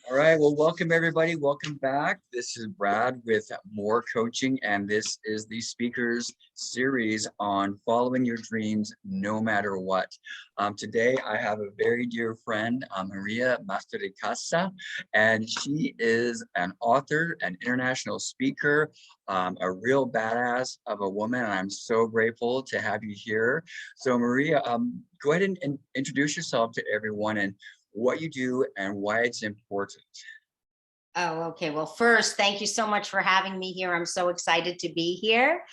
All right, well, welcome everybody. Welcome back. This is Brad with More Coaching, and this is the speakers series on following your dreams no matter what. Today, I have a very dear friend, Maria Mastrodicasa, and she is an author, an international speaker, a real badass of a woman, and I'm so grateful to have you here. So, Maria, go ahead and introduce yourself to everyone and what you do and why it's important. Oh, okay. Well, first, thank you so much for having me here. I'm so excited to be here.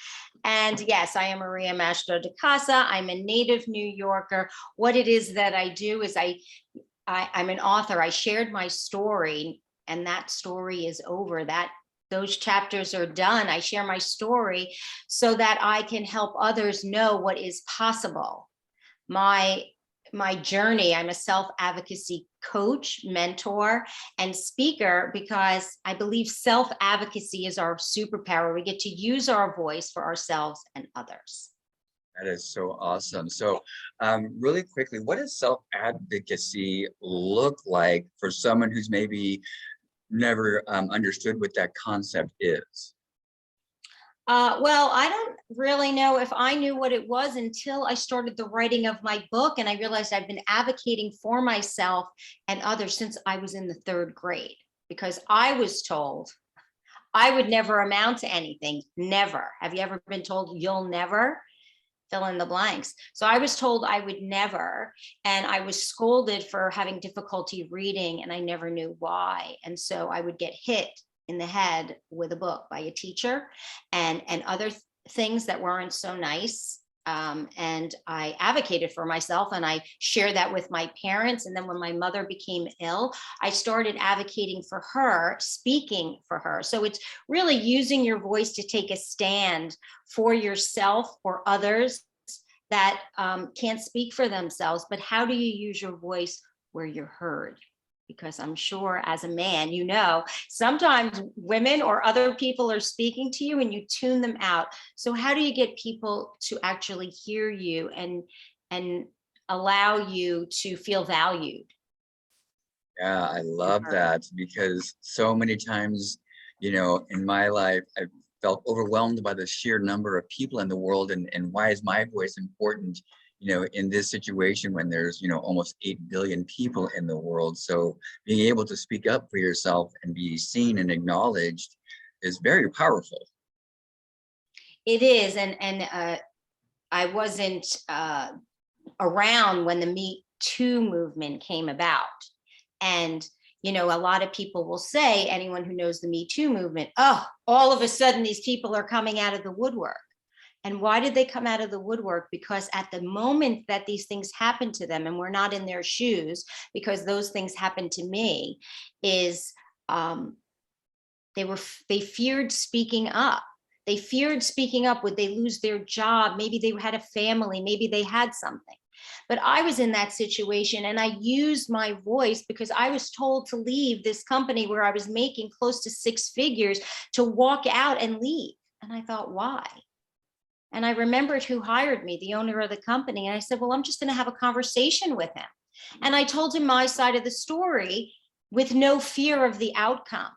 And yes, I am Maria Mastrodicasa. I'm a native New Yorker. What it is that I do is I'm an author. I shared my story, and that story is over. Those chapters are done. I share my story so that I can help others know what is possible. My journey, I'm a self-advocacy coach, mentor, and speaker because I believe self-advocacy is our superpower. We get to use our voice for ourselves and others. That is so awesome. So, really quickly, what does self-advocacy look like for someone who's maybe never understood what that concept is? Well, I don't really know if I knew what it was until I started the writing of my book, and I realized I've been advocating for myself and others since I was in the third grade, because I was told I would never amount to anything. Never. Have you ever been told you'll never? Fill in the blanks. So I was told I would never, and I was scolded for having difficulty reading, and I never knew why. And so I would get hit in the head with a book by a teacher and other things that weren't so nice. And I advocated for myself, and I shared that with my parents. And then when my mother became ill, I started advocating for her, speaking for her. So it's really using your voice to take a stand for yourself or others that can't speak for themselves. But how do you use your voice where you're heard? Because I'm sure as a man, sometimes women or other people are speaking to you and you tune them out. So how do you get people to actually hear you and allow you to feel valued? Yeah, I love that because so many times, in my life, I felt overwhelmed by the sheer number of people in the world and why is my voice important, in this situation when there's, almost 8 billion people in the world. So being able to speak up for yourself and be seen and acknowledged is very powerful. It is, and I wasn't around when the Me Too movement came about. And, a lot of people will say, anyone who knows the Me Too movement, oh, all of a sudden these people are coming out of the woodwork. And why did they come out of the woodwork? Because at the moment that these things happen to them, and we're not in their shoes, because those things happened to me, is they feared speaking up. They feared speaking up. Would they lose their job? Maybe they had a family. Maybe they had something. But I was in that situation, and I used my voice because I was told to leave this company where I was making close to 6 figures, to walk out and leave. And I thought, why? And I remembered who hired me, the owner of the company. And I said, well, I'm just going to have a conversation with him. And I told him my side of the story with no fear of the outcome.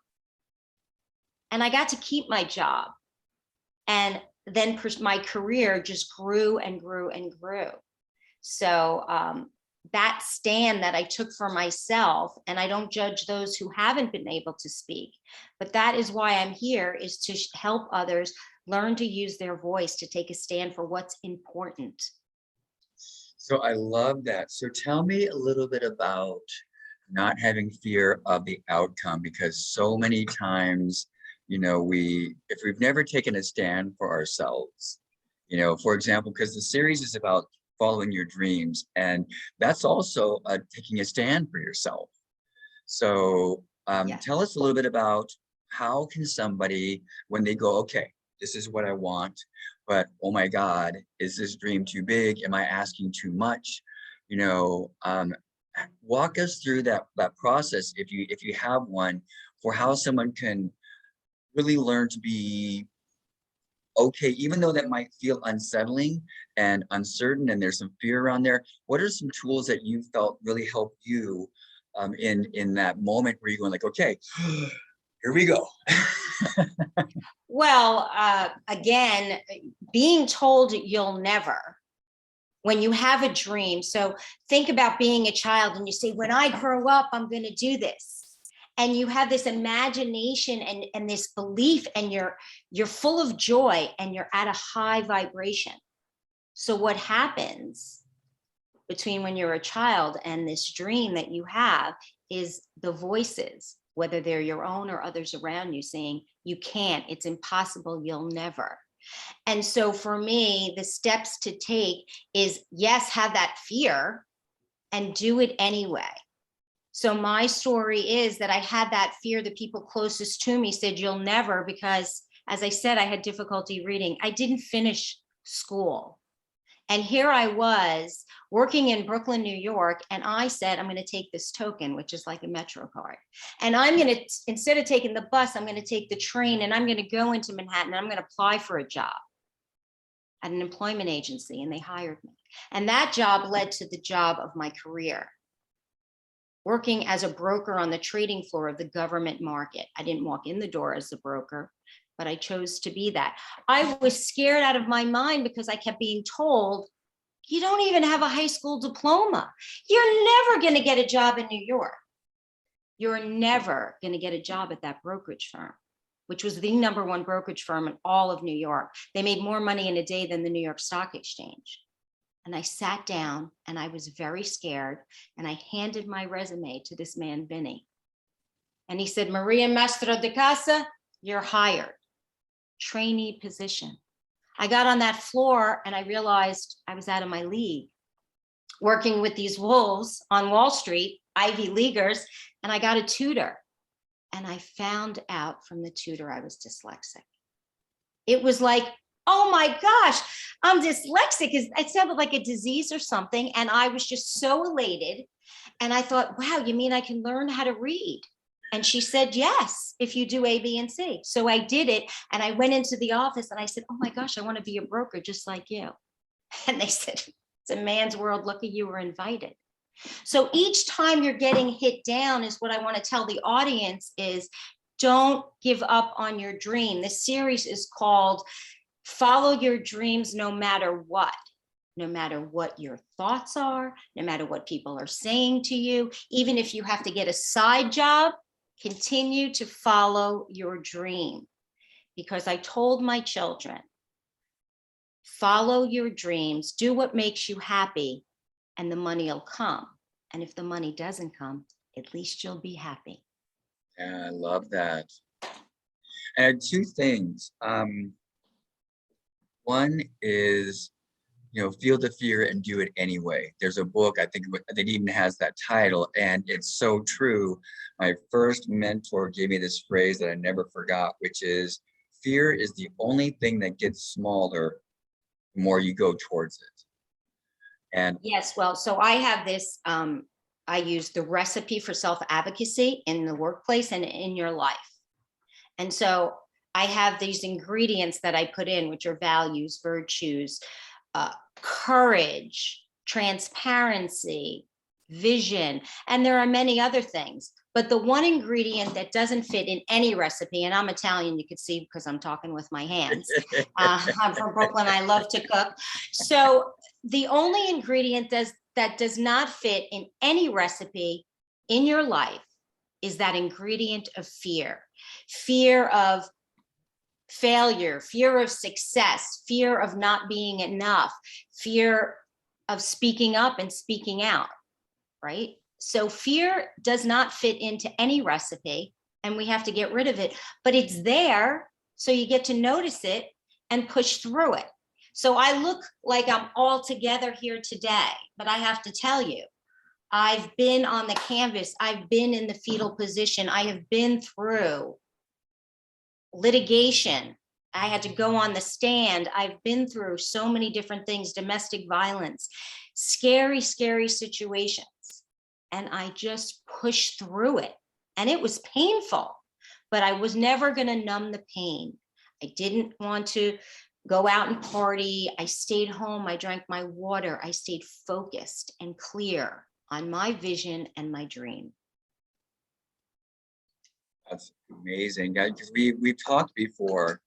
And I got to keep my job. And then my career just grew and grew and grew. So that stand that I took for myself, and I don't judge those who haven't been able to speak, but that is why I'm here, is to help others learn to use their voice to take a stand for what's important. So I love that. So tell me a little bit about not having fear of the outcome, because so many times, if we've never taken a stand for ourselves, for example, because the series is about following your dreams, and that's also taking a stand for yourself. So Yeah. tell us a little bit about how can somebody, when they go, okay, this is what I want, but oh my God, is this dream too big? Am I asking too much? Walk us through that process, if you have one, for how someone can really learn to be okay, even though that might feel unsettling and uncertain and there's some fear around there. What are some tools that you felt really helped you in that moment where you're going like, okay, here we go. Well, again, being told you'll never, when you have a dream. So think about being a child and you say, when I grow up, I'm going to do this. And you have this imagination and this belief, and you're full of joy and you're at a high vibration. So what happens between when you're a child and this dream that you have is the voices, whether they're your own or others around you, saying, you can't, it's impossible, you'll never. And so for me, the steps to take is, yes, have that fear and do it anyway. So my story is that I had that fear. The people closest to me said, you'll never, because as I said, I had difficulty reading. I didn't finish school. And here I was working in Brooklyn, New York, and I said, I'm going to take this token, which is like a Metro card. And I'm going to, instead of taking the bus, I'm going to take the train, and I'm going to go into Manhattan, and I'm going to apply for a job at an employment agency, and they hired me. And that job led to the job of my career, working as a broker on the trading floor of the government market. I didn't walk in the door as a broker, but I chose to be that. I was scared out of my mind because I kept being told, you don't even have a high school diploma. You're never going to get a job in New York. You're never going to get a job at that brokerage firm, which was the #1 brokerage firm in all of New York. They made more money in a day than the New York Stock Exchange. And I sat down and I was very scared, and I handed my resume to this man, Vinny. And he said, Maria Mastrodicasa, you're hired. Trainee position. I got on that floor and I realized I was out of my league, working with these wolves on Wall Street, Ivy Leaguers, and I got a tutor. And I found out from the tutor I was dyslexic. It was like, oh my gosh, I'm dyslexic. It sounded like a disease or something. And I was just so elated. And I thought, wow, you mean I can learn how to read? And she said, yes, if you do A, B, and C. So I did it. And I went into the office and I said, oh my gosh, I want to be a broker just like you. And they said, it's a man's world. Lucky you were invited. So each time you're getting hit down, is what I want to tell the audience is, don't give up on your dream. This series is called Follow Your Dreams No Matter What. No matter what your thoughts are, no matter what people are saying to you, even if you have to get a side job, continue to follow your dream. Because I told my children, follow your dreams, do what makes you happy, and the money will come. And if the money doesn't come, at least you'll be happy. Yeah, I love that. And two things. One is, feel the fear and do it anyway. There's a book, I think, that even has that title, and it's so true. My first mentor gave me this phrase that I never forgot, which is, fear is the only thing that gets smaller the more you go towards it. And yes, well, so I have this, I use the recipe for self-advocacy in the workplace and in your life. And so I have these ingredients that I put in, which are values, virtues, courage, transparency, vision, and there are many other things. But the one ingredient that doesn't fit in any recipe, and I'm Italian, you could see because I'm talking with my hands. I'm from Brooklyn, I love to cook. So the only ingredient that does not fit in any recipe in your life is that ingredient of fear. Fear of failure, fear of success, fear of not being enough, fear of speaking up and speaking out, right? So fear does not fit into any recipe, and we have to get rid of it, but it's there, so you get to notice it and push through it. So I look like I'm all together here today, but I have to tell you, I've been on the canvas, I've been in the fetal position, I have been through litigation, I had to go on the stand, I've been through so many different things, domestic violence, scary, scary situations. And I just pushed through it. And it was painful, but I was never going to numb the pain. I didn't want to go out and party. I stayed home. I drank my water. I stayed focused and clear on my vision and my dream. That's amazing, because we've talked before,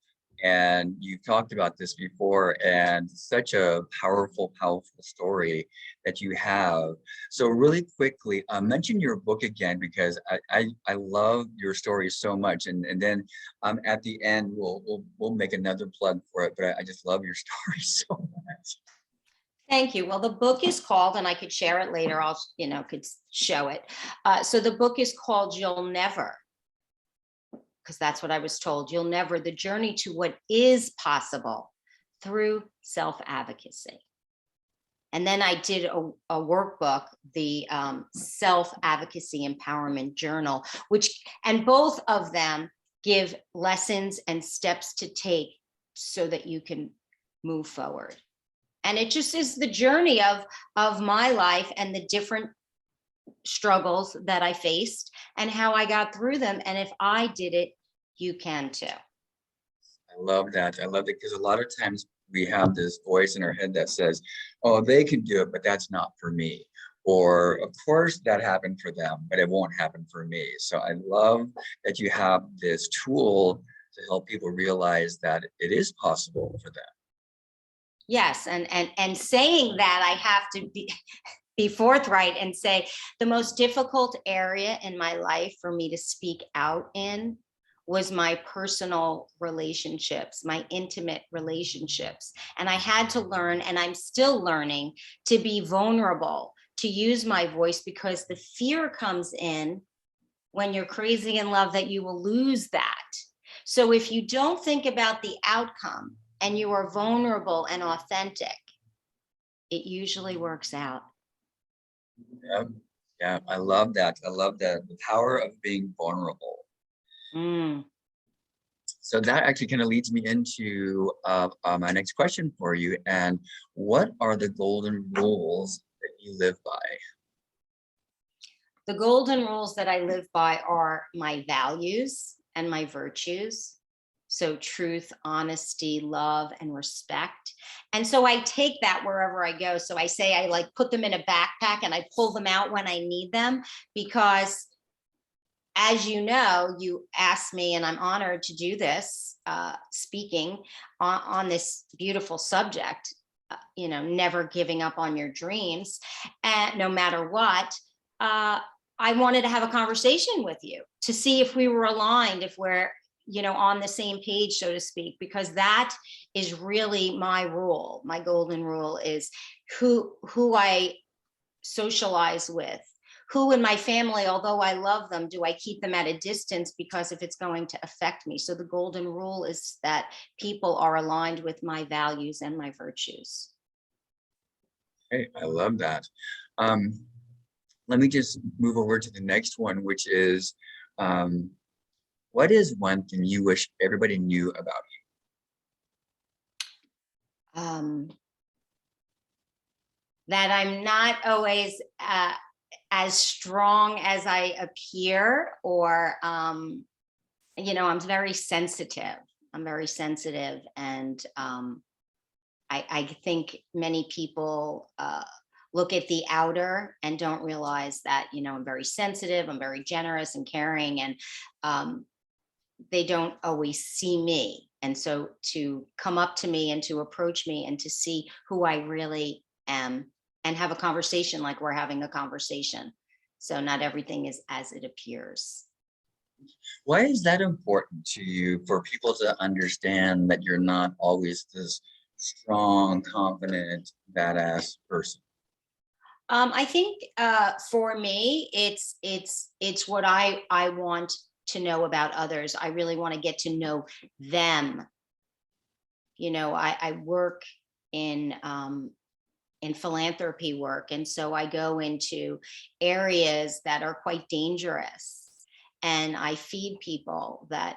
and you've talked about this before, and such a powerful, powerful story that you have. So really quickly, mention your book again, because I love your story so much, and then at the end we'll make another plug for it. But I just love your story so much. Thank you. Well, the book is called, and I could share it later. I'll, could show it. So the book is called You'll Never, because that's what I was told. You'll never, the journey to what is possible through self-advocacy. And then I did a workbook, the Self-Advocacy Empowerment Journal, and both of them give lessons and steps to take so that you can move forward. And it just is the journey of my life and the different struggles that I faced and how I got through them. And if I did it, you can too. I love that. I love it, because a lot of times we have this voice in our head that says, oh, they can do it, but that's not for me. Or, of course, that happened for them, but it won't happen for me. So I love that you have this tool to help people realize that it is possible for them. Yes, and saying that, I have to be forthright and say the most difficult area in my life for me to speak out in was my personal relationships, my intimate relationships. And I had to learn, and I'm still learning, to be vulnerable, to use my voice, because the fear comes in when you're crazy in love that you will lose that. So if you don't think about the outcome and you are vulnerable and authentic, it usually works out. Yeah, yeah, I love that. I love that, the power of being vulnerable. Mm. So that actually kind of leads me into my next question for you. And what are the golden rules that you live by? The golden rules that I live by are my values and my virtues. So truth, honesty, love, and respect. And so I take that wherever I go. So I say I like put them in a backpack and I pull them out when I need them, because as you know, you asked me, and I'm honored to do this, speaking on this beautiful subject, never giving up on your dreams, and no matter what. I wanted to have a conversation with you to see if we were aligned, if we're, on the same page, so to speak, because that is really my rule. My golden rule is who I socialize with, who in my family, although I love them, do I keep them at a distance, because if it's going to affect me. So the golden rule is that people are aligned with my values and my virtues. Hey, I love that. Let me just move over to the next one, which is, what is one thing you wish everybody knew about That I'm not always as strong as I appear, or, I'm very sensitive. I'm very sensitive. And I think many people look at the outer and don't realize that, I'm very sensitive, I'm very generous and caring, and they don't always see me. And so to come up to me and to approach me and to see who I really am and have a conversation like we're having a conversation. So not everything is as it appears. you? Why is that important to you, for people to understand that you're not always this strong, confident, badass person? I think for me, it's what I want to know about others. I really want to get to know them. I work in philanthropy work, and so I go into areas that are quite dangerous. And I feed people that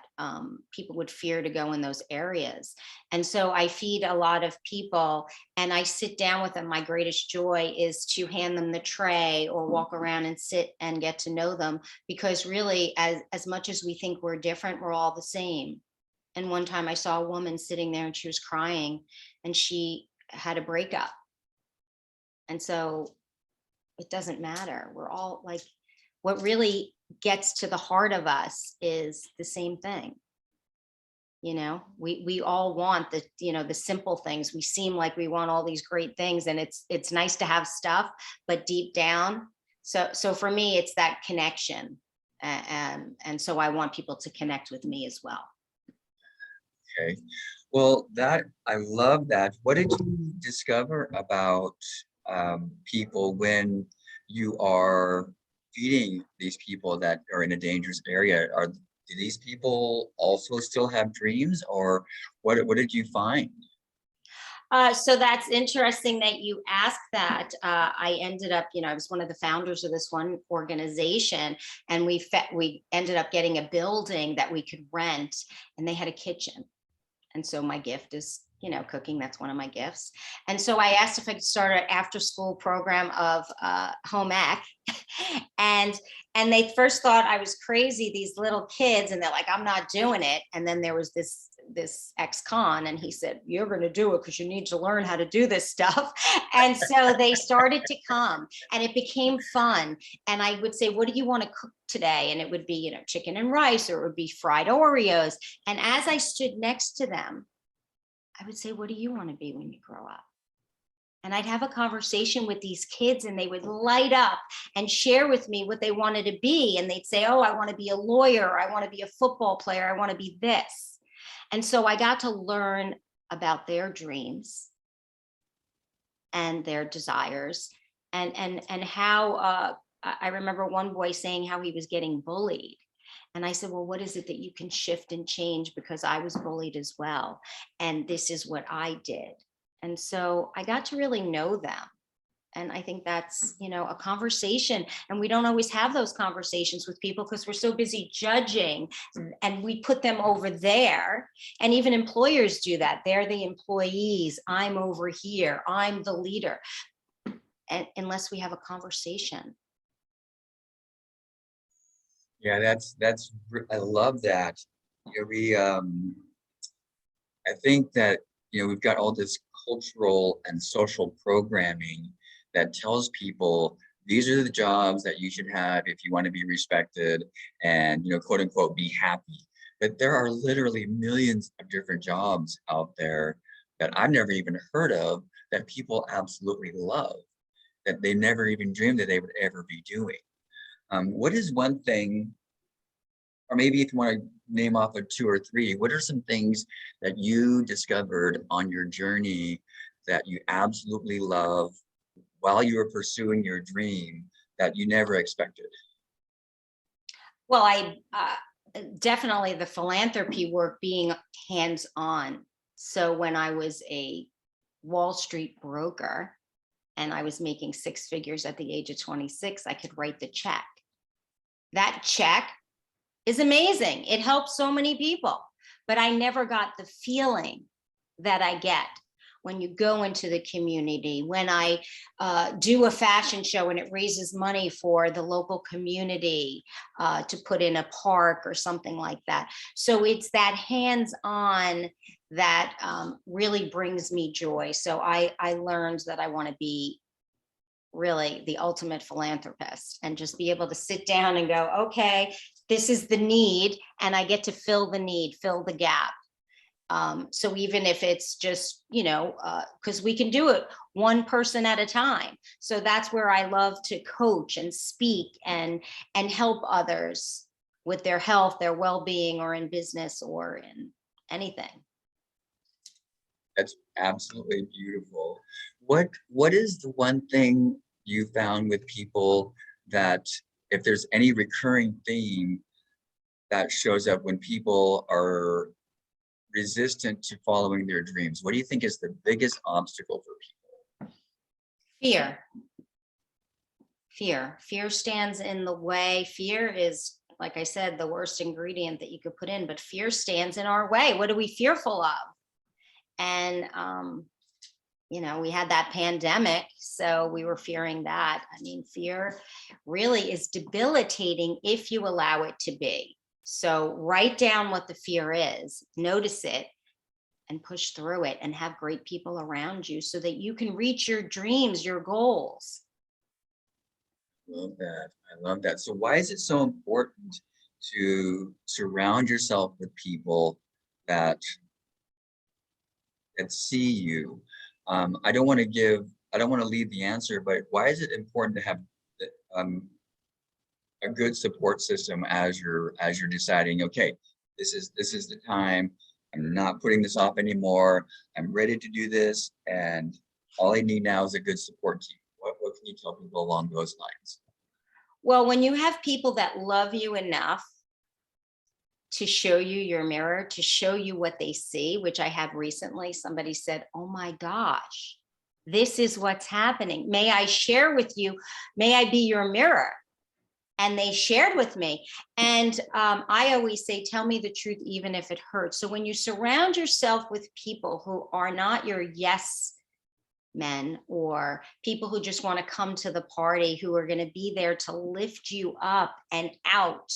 people would fear to go in those areas. And so I feed a lot of people, and I sit down with them. My greatest joy is to hand them the tray or walk around and sit and get to know them, because really, as much as we think we're different, we're all the same. And one time I saw a woman sitting there and she was crying, and she had a breakup. And so it doesn't matter. We're all like, what really gets to the heart of us is the same thing. You know, we all want the, you know, the simple things. We seem like we want all these great things, and it's nice to have stuff, but deep down. So for me, it's that connection. And so I want people to connect with me as well. Okay. Well, that I love that. What did you discover about people when you are feeding these people that are in a dangerous area? Do these people also still have dreams, or what did you find? So that's interesting that you asked that. I ended up, you know, I was one of the founders of this one organization, and we ended up getting a building that we could rent, and they had a kitchen. And so my gift is, you know, cooking. That's one of my gifts. And so I asked if I could start an after school program of home ec. and and they first thought I was crazy, these little kids, and they're like, I'm not doing it. And then there was this ex-con, and he said, you're going to do it because you need to learn how to do this stuff. And so they started to come, and it became fun. And I would say, what do you want to cook today? And it would be, you know, chicken and rice, or it would be fried Oreos. And as I stood next to them, I would say, what do you want to be when you grow up? And I'd have a conversation with these kids, and they would light up and share with me what they wanted to be. And they'd say, oh, I want to be a lawyer. I want to be a football player. I want to be this. And so I got to learn about their dreams and their desires, and how I remember one boy saying how he was getting bullied. And I said, well, what is it that you can shift and change? Because I was bullied as well. And this is what I did. And so I got to really know them. And I think that's, you know, a conversation. And we don't always have those conversations with people because we're so busy judging, and we put them over there. And even employers do that. They're the employees. I'm over here. I'm the leader. And unless we have a conversation. Yeah, I love that. Yeah, I think that, you know, we've got all this cultural and social programming that tells people these are the jobs that you should have if you want to be respected and, you know, quote unquote, be happy. But there are literally millions of different jobs out there that I've never even heard of that people absolutely love, that they never even dreamed that they would ever be doing. What is one thing, or maybe if you want to name off of two or three, what are some things that you discovered on your journey that you absolutely love while you were pursuing your dream that you never expected? Well, I definitely the philanthropy work, being hands-on. So when I was a Wall Street broker and I was making six figures at the age of 26, I could write the check. That check is amazing. It helps so many people, but I never got the feeling that I get when you go into the community, when I do a fashion show and it raises money for the local community to put in a park or something like that. So it's that hands-on that really brings me joy. So I learned that I want to be really the ultimate philanthropist and just be able to sit down and go, okay, this is the need, and I get to fill the need, fill the gap. So even if it's just, you know, because we can do it one person at a time. So that's where I love to coach and speak and help others with their health, their well-being, or in business or in anything. That's absolutely beautiful. What is the one thing you found with people that, if there's any recurring theme that shows up when people are resistant to following their dreams? What do you think is the biggest obstacle for people? Fear. Fear stands in the way. Fear is, like I said, the worst ingredient that you could put in, but fear stands in our way. What are we fearful of? And you know, we had that pandemic, so we were fearing that. I mean, fear really is debilitating if you allow it to be. So write down what the fear is, notice it, and push through it, and have great people around you so that you can reach your dreams, your goals. Love that. I love that. So why is it so important to surround yourself with people that see you? I don't want to leave the answer, but why is it important to have um, a good support system as you're deciding, okay, this is the time. I'm not putting this off anymore. I'm ready to do this, and all I need now is a good support team. What can you tell people along those lines? Well, when you have people that love you enough to show you your mirror, to show you what they see, which I had recently, somebody said, "Oh my gosh, this is what's happening. May I share with you? May I be your mirror?" And they shared with me. And I always say, tell me the truth, even if it hurts. So when you surround yourself with people who are not your yes men, or people who just want to come to the party, who are going to be there to lift you up and out,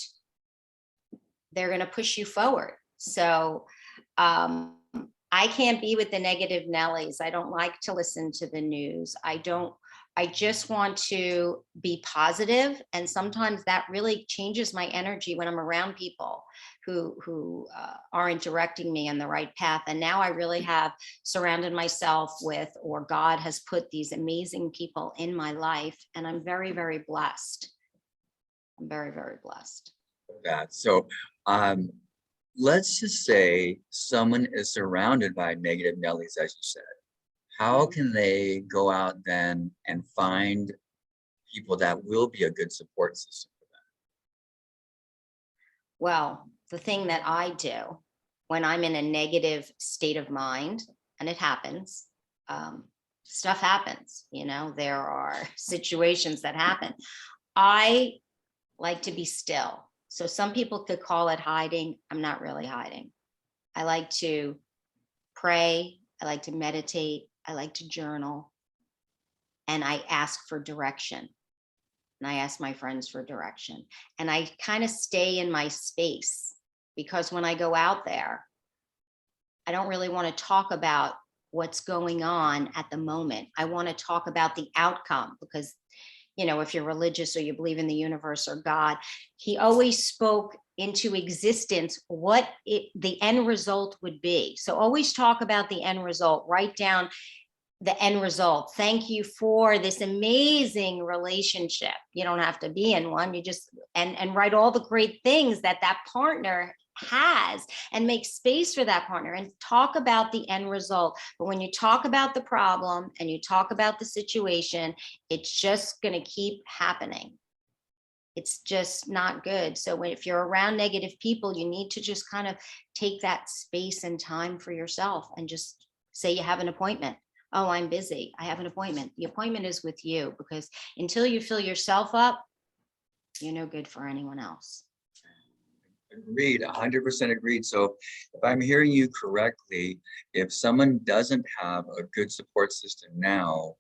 they're going to push you forward. So I can't be with the negative Nellies. I don't like to listen to the news. I just want to be positive, and sometimes that really changes my energy when I'm around people who aren't directing me in the right path. And now I really have surrounded myself with, or God has put these amazing people in my life, and I'm very, very blessed. I'm very, very blessed. That so um, let's just say someone is surrounded by negative Nellies, as you said. How can they go out then and find people that will be a good support system for Well, the thing that I do when I'm in a negative state of mind, and it happens, stuff happens, there are situations that happen. I like to be still. So some people could call it hiding. I'm not really hiding. I like to pray. I like to meditate. I like to journal. And I ask for direction. And I ask my friends for direction. And I kind of stay in my space, because when I go out there, I don't really want to talk about what's going on at the moment. I want to talk about the outcome, because if you're religious or you believe in the universe or God, he always spoke into existence what the end result would be. So always talk about the end result. Write down the end result. Thank you for this amazing relationship. You don't have to be in one. You just and write all the great things that partner has, and make space for that partner, and talk about the end result. But when you talk about the problem and you talk about the situation, it's just going to keep happening. It's just not good. So if you're around negative people, you need to just kind of take that space and time for yourself, and just say you have an appointment. Oh, I'm busy. I have an appointment. The appointment is with you, because until you fill yourself up, you're no good for anyone else. Agreed, 100% agreed. So if I'm hearing you correctly, if someone doesn't have a good support system now,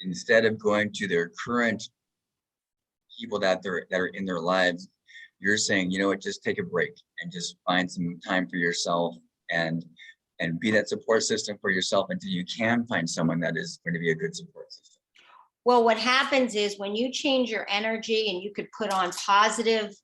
instead of going to their current people that are in their lives, you're saying, you know what, just take a break and just find some time for yourself, and be that support system for yourself until you can find someone that is going to be a good support system. Well, what happens is when you change your energy, and you could put on positive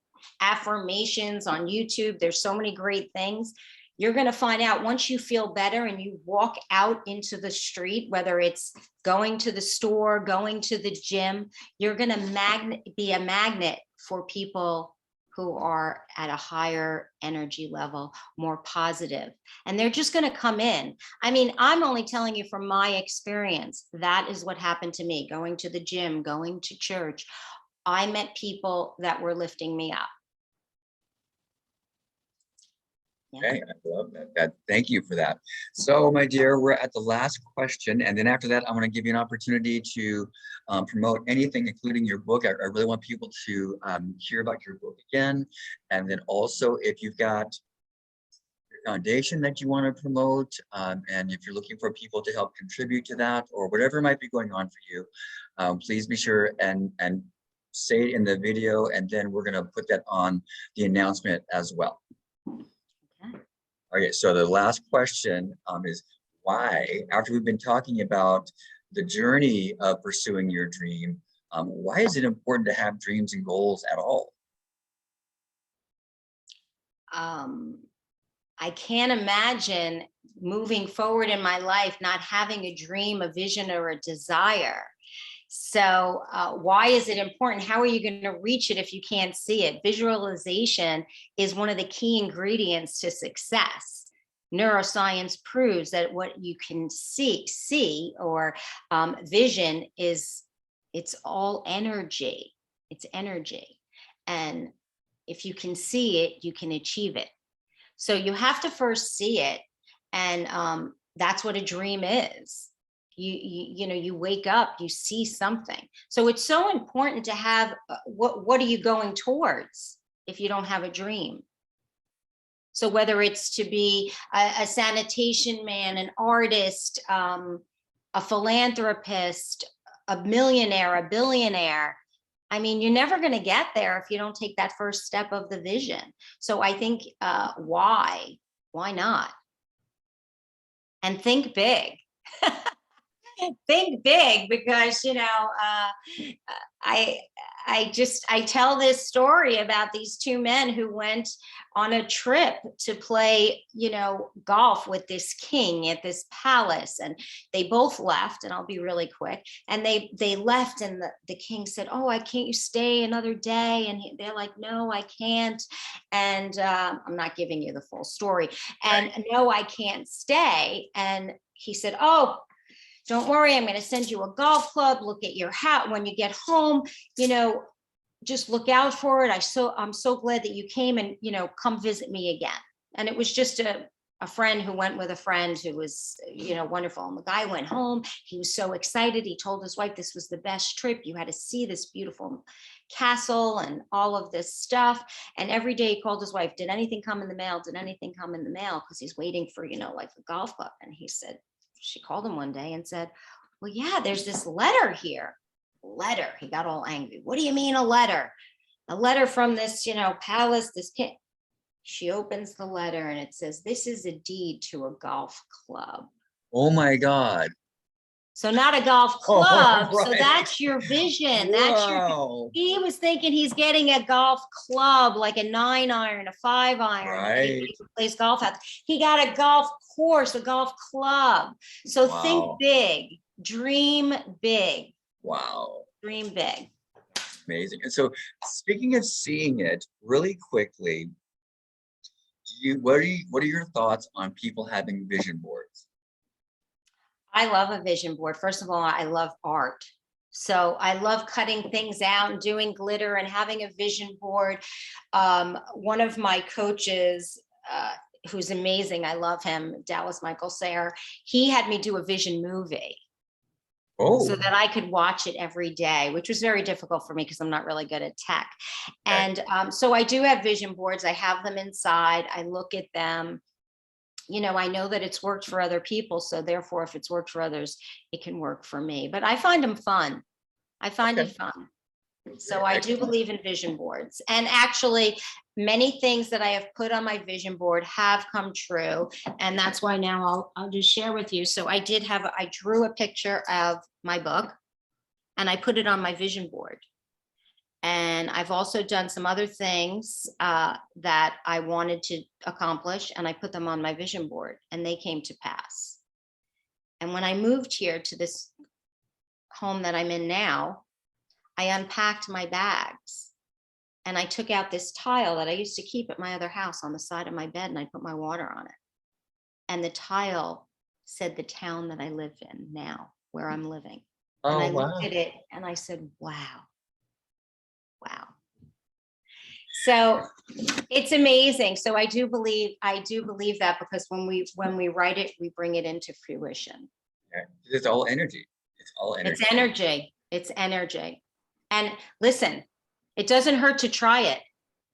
affirmations on YouTube, there's so many great things. You're going to find out, once you feel better and you walk out into the street, whether it's going to the store, going to the gym, you're going to be a magnet for people who are at a higher energy level, more positive, and they're just going to come in. I mean, I'm only telling you from my experience. That is what happened to me, going to the gym, going to church. I met people that were lifting me up. Yeah. Okay, I love that. Thank you for that. So, my dear, we're at the last question, and then after that, I'm going to give you an opportunity to promote anything, including your book. I really want people to hear about your book again, and then also if you've got your foundation that you want to promote, and if you're looking for people to help contribute to that, or whatever might be going on for you, please be sure and say it in the video, and then we're going to put that on the announcement as well. Okay, so the last question is why, after we've been talking about the journey of pursuing your dream, Why is it important to have dreams and goals at all? I can't imagine moving forward in my life not having a dream, a vision, or a desire. So, why is it important? How are you going to reach it if you can't see it? Visualization is one of the key ingredients to success. Neuroscience proves that what you can see, or vision is, it's all energy. It's energy, and if you can see it, you can achieve it. So you have to first see it, and that's what a dream is. You wake up, you see something. So it's so important to have what are you going towards if you don't have a dream? So whether it's to be a sanitation man, an artist, a philanthropist, a millionaire, a billionaire, I mean, you're never going to get there if you don't take that first step of the vision. So I think, why not? And think big. Think big, because I tell this story about these two men who went on a trip to play golf with this king at this palace, and they both left, and I'll be really quick, and they left, and the king said, "Oh, I can't you stay another day?" And they're like, "No, I can't." And I'm not giving you the full story. And "No, I can't stay." And he said, "Oh, don't worry, I'm going to send you a golf club. Look at your hat when you get home, just look out for it. I'm so glad that you came, and, come visit me again." And it was just a friend who went with a friend who was, wonderful. And the guy went home. He was so excited. He told his wife, "This was the best trip. You had to see this beautiful castle and all of this stuff." And every day he called his wife, "Did anything come in the mail? Did anything come in the mail?" Because he's waiting for, like a golf club. And she called him one day and said, "Well, yeah, there's this letter here." Letter. He got all angry. "What do you mean a letter? A letter from this, palace, this king." She opens the letter and it says, "This is a deed to a golf club." Oh my God. So not a golf club. Right. So that's your vision. Wow. He was thinking he's getting a golf club, like a 9-iron, a 5-iron. Right. He plays golf at. He got a golf course, a golf club. So think big, dream big. Wow. Dream big. Amazing. And so, speaking of seeing it really quickly, what are your thoughts on people having vision boards? I love a vision board. First of all, I love art. So I love cutting things out and doing glitter and having a vision board. One of my coaches, who's amazing, I love him, Dallas Michael Sayer, he had me do a vision movie. Oh. So that I could watch it every day, which was very difficult for me because I'm not really good at tech. And so I do have vision boards. I have them inside. I look at them. I know that it's worked for other people. So therefore, if it's worked for others, it can work for me. But I find them fun. I find it fun. So I do believe in vision boards. And actually, many things that I have put on my vision board have come true. And that's why now I'll just share with you. So I drew a picture of my book and I put it on my vision board. And I've also done some other things that I wanted to accomplish, and I put them on my vision board, and they came to pass. And when I moved here to this home that I'm in now, I unpacked my bags and I took out this tile that I used to keep at my other house on the side of my bed, and I put my water on it. And the tile said the town that I live in now, where I'm living. And I looked at it and I said, wow. So it's amazing. So I do believe that, because when we write it, we bring it into fruition. Yeah. It's all energy. It's energy. It's energy. And listen, it doesn't hurt to try it.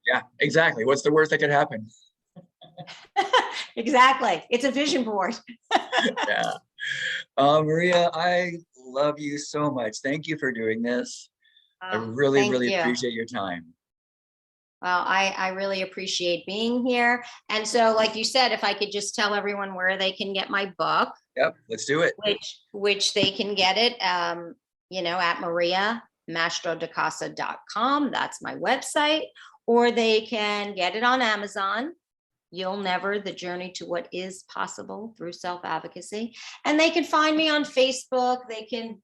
Yeah, exactly. What's the worst that could happen? Exactly. It's a vision board. Yeah. Maria, I love you so much. Thank you for doing this. I really appreciate your time. Well, I really appreciate being here. And so, like you said, if I could just tell everyone where they can get my book. Yep, let's do it. Which they can get it, at Maria Mastrodicasa.com. That's my website. Or they can get it on Amazon. You'll Never, The Journey to What Is Possible Through Self-Advocacy. And they can find me on Facebook. They can,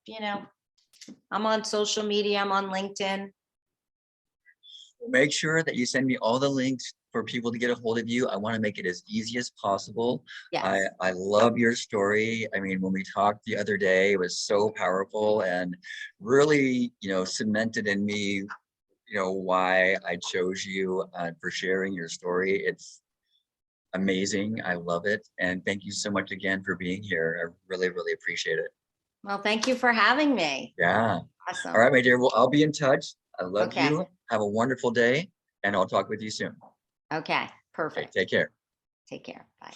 I'm on social media. I'm on LinkedIn. Make sure that you send me all the links for people to get a hold of you. I want to make it as easy as possible. Yes. I love your story. I mean, when we talked the other day, it was so powerful and really, cemented in me, why I chose you for sharing your story. It's amazing. I love it. And thank you so much again for being here. I really, really appreciate it. Well, thank you for having me. Yeah. Awesome. All right, my dear. Well, I'll be in touch. I love Okay. you. Have a wonderful day, and I'll talk with you soon. Okay, Okay, perfect. take care. Take care. Bye.